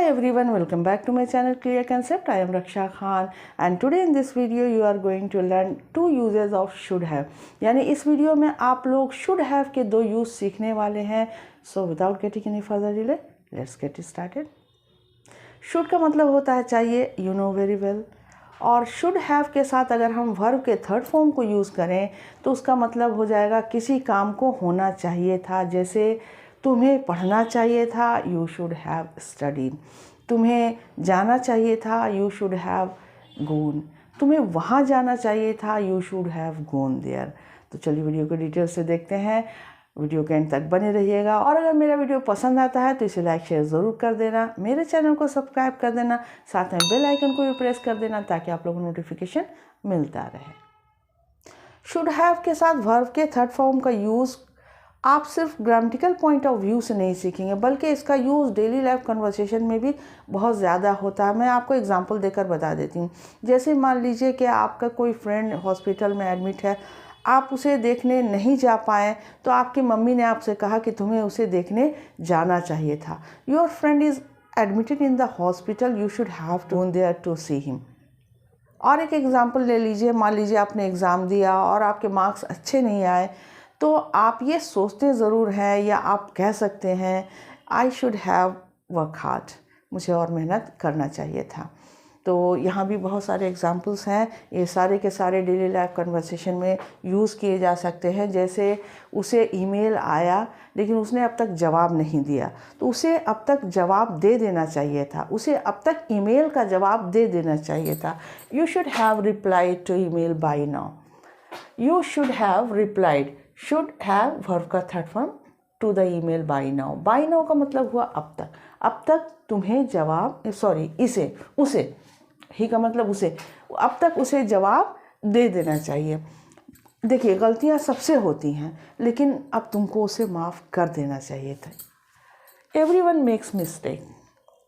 everyone, welcome back to my channel Clear Concept. I am Raksha Khan and today in this video you are going to learn two uses of should have. यानी इस video में आप लोग should have के दो use सीखने वाले हैं. So without getting any further delay, let's get started. should का मतलब होता है चाहिए, you know very well. और should have के साथ अगर हम वर्ब के थर्ड फॉर्म को यूज़ करें तो उसका मतलब हो जाएगा किसी काम को होना चाहिए था. जैसे तुम्हें पढ़ना चाहिए था, यू शुड हैव स्टडीड. तुम्हें जाना चाहिए था, यू शुड हैव गोन. तुम्हें वहाँ जाना चाहिए था, you should have gone there. तो चलिए वीडियो को डिटेल से देखते हैं. वीडियो के एंड तक बने रहिएगा और अगर मेरा वीडियो पसंद आता है तो इसे लाइक शेयर ज़रूर कर देना. मेरे चैनल को सब्सक्राइब कर देना, साथ में बेल आइकन को भी प्रेस कर देना ताकि आप लोगों को नोटिफिकेशन मिलता रहे. शुड हैव के साथ वर्ब के थर्ड फॉर्म का यूज़ आप सिर्फ ग्रामेटिकल पॉइंट ऑफ व्यू से नहीं सीखेंगे बल्कि इसका यूज़ डेली लाइफ कन्वर्सेशन में भी बहुत ज़्यादा होता है. मैं आपको एग्जांपल देकर बता देती हूँ. जैसे मान लीजिए कि आपका कोई फ्रेंड हॉस्पिटल में एडमिट है, आप उसे देखने नहीं जा पाए तो आपकी मम्मी ने आपसे कहा कि तुम्हें उसे देखने जाना चाहिए था. Your friend is admitted in the hospital, you should have to go there to see him. और एक एग्ज़ाम्पल ले लीजिए. मान लीजिए आपने एग्ज़ाम दिया और आपके मार्क्स अच्छे नहीं आए तो आप ये सोचते ज़रूर हैं या आप कह सकते हैं आई शुड हैव वर्क हार्ड, मुझे और मेहनत करना चाहिए था. तो यहाँ भी बहुत सारे एग्जांपल्स हैं. ये सारे के सारे डेली लाइफ कन्वर्सेशन में यूज़ किए जा सकते हैं. जैसे उसे ईमेल आया लेकिन उसने अब तक जवाब नहीं दिया तो उसे अब तक जवाब दे देना चाहिए था. उसे अब तक ईमेल का जवाब दे देना चाहिए था. You should have replied to email by now. You should have replied, should have verb का third form to the email by now. By now का मतलब हुआ अब तक. अब तक तुम्हें जवाब, इसे, उसे, ही का मतलब उसे, अब तक उसे जवाब दे देना चाहिए. देखिए गलतियां सबसे होती हैं लेकिन अब तुमको उसे माफ़ कर देना चाहिए था. एवरीवन मेक्स मिस्टेक,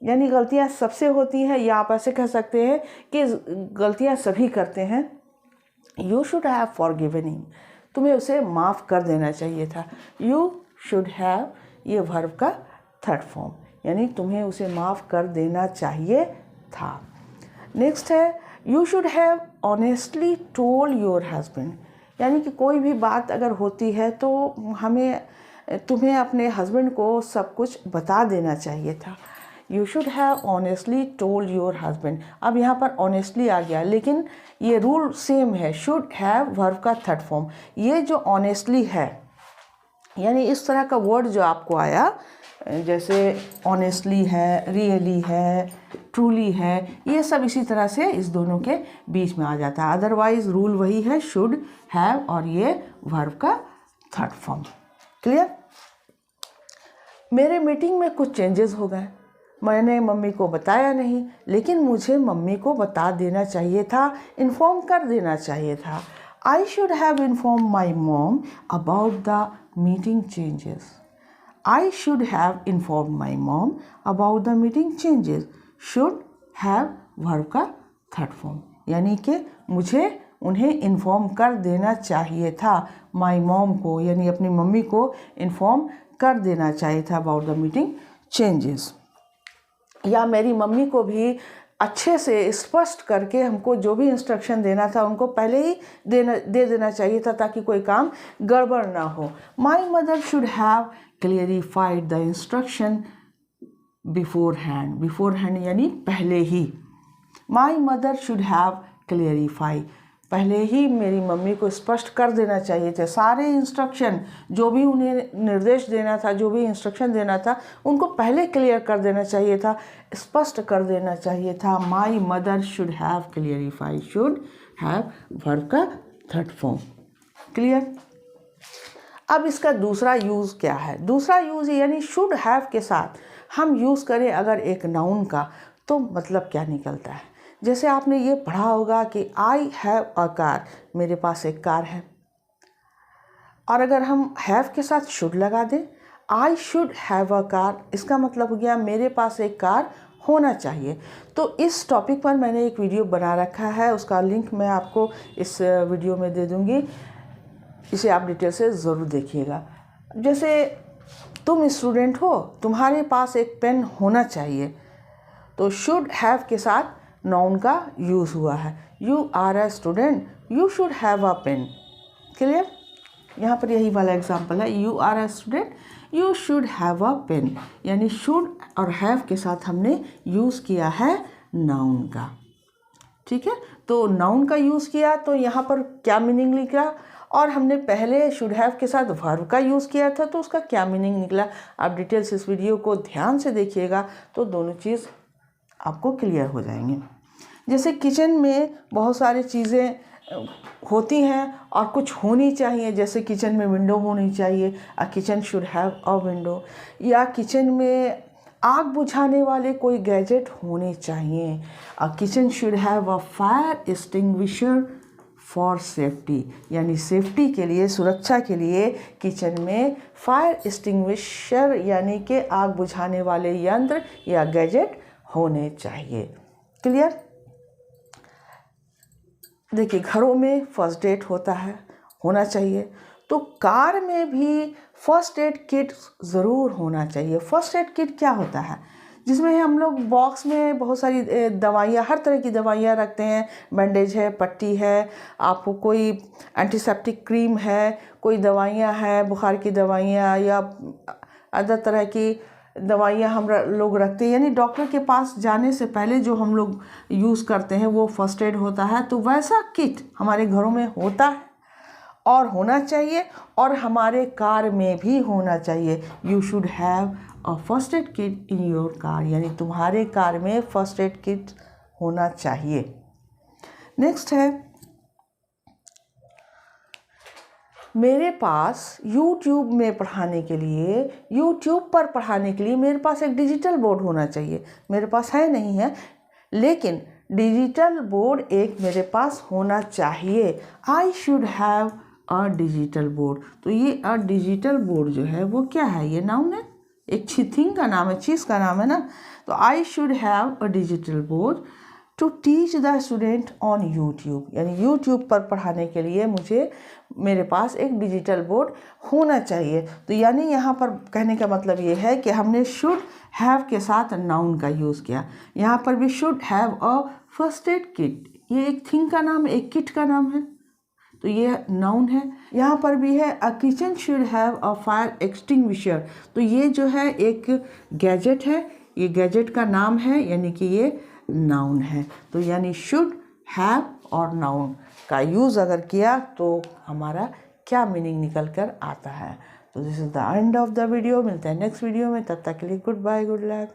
यानी गलतियां सबसे होती हैं या आप ऐसे कह सकते हैं कि गलतियां सभी करते हैं. You should have forgiven him, तुम्हें उसे माफ़ कर देना चाहिए था. यू शुड हैव, ये वर्ब का थर्ड फॉर्म, यानी तुम्हें उसे माफ़ कर देना चाहिए था. नेक्स्ट है you should have honestly told your husband, यानी कि कोई भी बात अगर होती है तो तुम्हें अपने हस्बैंड को सब कुछ बता देना चाहिए था. You should have honestly told your husband. अब यहाँ पर ऑनेस्टली आ गया लेकिन ये रूल सेम है. शुड हैव वर्ब का थर्ड फॉर्म. ये जो ऑनेस्टली है यानी इस तरह का वर्ड जो आपको आया, जैसे ऑनेस्टली है, रियली है, ट्रूली है, ये सब इसी तरह से इस दोनों के बीच में आ जाता है. अदरवाइज रूल वही है, शुड हैव और ये वर्ब का थर्ड फॉर्म. क्लियर. मेरे मीटिंग में कुछ चेंजेस हो गए, मैंने मम्मी को बताया नहीं लेकिन मुझे मम्मी को बता देना चाहिए था, इन्फॉर्म कर देना चाहिए था. आई should have inform my mom about the meeting changes. I should have inform my mom about the meeting changes. Should have verb का थर्ड फॉर्म, यानी कि मुझे उन्हें इन्फॉर्म कर देना चाहिए था. माई मॉम को यानी अपनी मम्मी को इन्फॉर्म कर देना चाहिए था अबाउट द मीटिंग चेंजेस. या मेरी मम्मी को भी अच्छे से स्पष्ट करके हमको जो भी इंस्ट्रक्शन देना था उनको पहले ही दे देना चाहिए था ताकि कोई काम गड़बड़ ना हो. My mother should have clarified the instruction beforehand. Beforehand यानी पहले ही. My mother should have clarify, पहले ही मेरी मम्मी को स्पष्ट कर देना चाहिए थे. सारे इंस्ट्रक्शन जो भी उन्हें निर्देश देना था, जो भी इंस्ट्रक्शन देना था उनको पहले क्लियर कर देना चाहिए था, स्पष्ट कर देना चाहिए था. माई mother should have clarify. Should have verb का थर्ड फॉर्म. क्लियर. अब इसका दूसरा यूज़ क्या है. दूसरा यूज़ यानी शुड हैव के साथ हम यूज़ करें अगर एक नाउन का तो मतलब क्या निकलता है. जैसे आपने ये पढ़ा होगा कि आई हैव अ कार, मेरे पास एक कार है. और अगर हम हैव के साथ शुड लगा दें, आई शुड हैव अ कार, इसका मतलब हो गया मेरे पास एक कार होना चाहिए. तो इस टॉपिक पर मैंने एक वीडियो बना रखा है, उसका लिंक मैं आपको इस वीडियो में दे दूँगी, इसे आप डिटेल से ज़रूर देखिएगा. जैसे तुम स्टूडेंट हो, तुम्हारे पास एक पेन होना चाहिए. तो शुड हैव के साथ नाउन का यूज़ हुआ है। You are a student, you should have a pen. Clear? यहाँ पर यही वाला एग्जाम्पल है, you are a student, you should have a pen. यानी शुड और हैव के साथ हमने यूज़ किया है नाउन का। ठीक है, तो नाउन का यूज़ किया तो यहाँ पर क्या मीनिंग निकला, और हमने पहले शुड हैव के साथ वर्ब का यूज़ किया था तो उसका क्या मीनिंग निकला। आप डिटेल्स इस वीडियो को ध्यान से देखिएगा तो दोनों चीज़ आपको क्लियर हो जाएंगे। जैसे किचन में बहुत सारी चीज़ें होती हैं और कुछ होनी चाहिए, जैसे किचन में विंडो होनी चाहिए, अ kitchen should have a window, या किचन में आग बुझाने वाले कोई गैजेट होने चाहिए, अ kitchen should have a fire extinguisher for safety. यानी सेफ्टी के लिए, सुरक्षा के लिए किचन में फायर एक्सटिंग्विशर यानी कि आग बुझाने वाले यंत्र या गैजेट होने चाहिए। क्लियर? देखिए, घरों में फर्स्ट एड होता है, होना चाहिए, तो कार में भी फर्स्ट एड किट ज़रूर होना चाहिए। फर्स्ट एड किट क्या होता है? जिसमें हम लोग बॉक्स में बहुत सारी दवाइयाँ, हर तरह की दवाइयाँ रखते हैं। बैंडेज है, पट्टी है, आपको कोई एंटीसेप्टिक क्रीम है, कोई दवाइयाँ हैं, बुखार की दवाइयाँ या अदर तरह की दवाइयाँ हम लोग रखते हैं। यानी डॉक्टर के पास जाने से पहले जो हम लोग यूज़ करते हैं वो फर्स्ट एड होता है। तो वैसा किट हमारे घरों में होता है और होना चाहिए, और हमारे कार में भी होना चाहिए। You should have a first aid kit in your car, यानी तुम्हारे कार में फर्स्ट एड किट होना चाहिए। नेक्स्ट है, मेरे पास YouTube में पढ़ाने के लिए, YouTube पर पढ़ाने के लिए मेरे पास एक डिजिटल बोर्ड होना चाहिए। मेरे पास है नहीं है, लेकिन डिजिटल बोर्ड एक मेरे पास होना चाहिए। आई should have a digital board. तो ये अ डिजिटल बोर्ड जो है वो क्या है? ये नाउन है, एक थिंग का नाम है, चीज़ का नाम है ना। तो I should have a digital board to teach the student on YouTube. यानी यूट्यूब पर पढ़ाने के लिए मेरे पास एक डिजिटल बोर्ड होना चाहिए। तो यानी यहाँ पर कहने का मतलब ये है कि हमने शुड हैव के साथ नाउन का यूज़ किया। यहाँ पर भी should have a first aid kit, ये एक थिंग का नाम है, एक किट का नाम है, तो ये नाउन है। यहाँ पर भी है अ kitchen should have a fire extinguisher, तो ये जो है एक गैजेट है, ये गैजेट का नाम है, यानी कि ये नाउन है। तो यानी शुड हैव और नाउन का यूज़ अगर किया तो हमारा क्या मीनिंग निकल कर आता है। तो this is the end of the video. मिलते हैं नेक्स्ट वीडियो में, तब तक के लिए गुड बाय, गुड लक।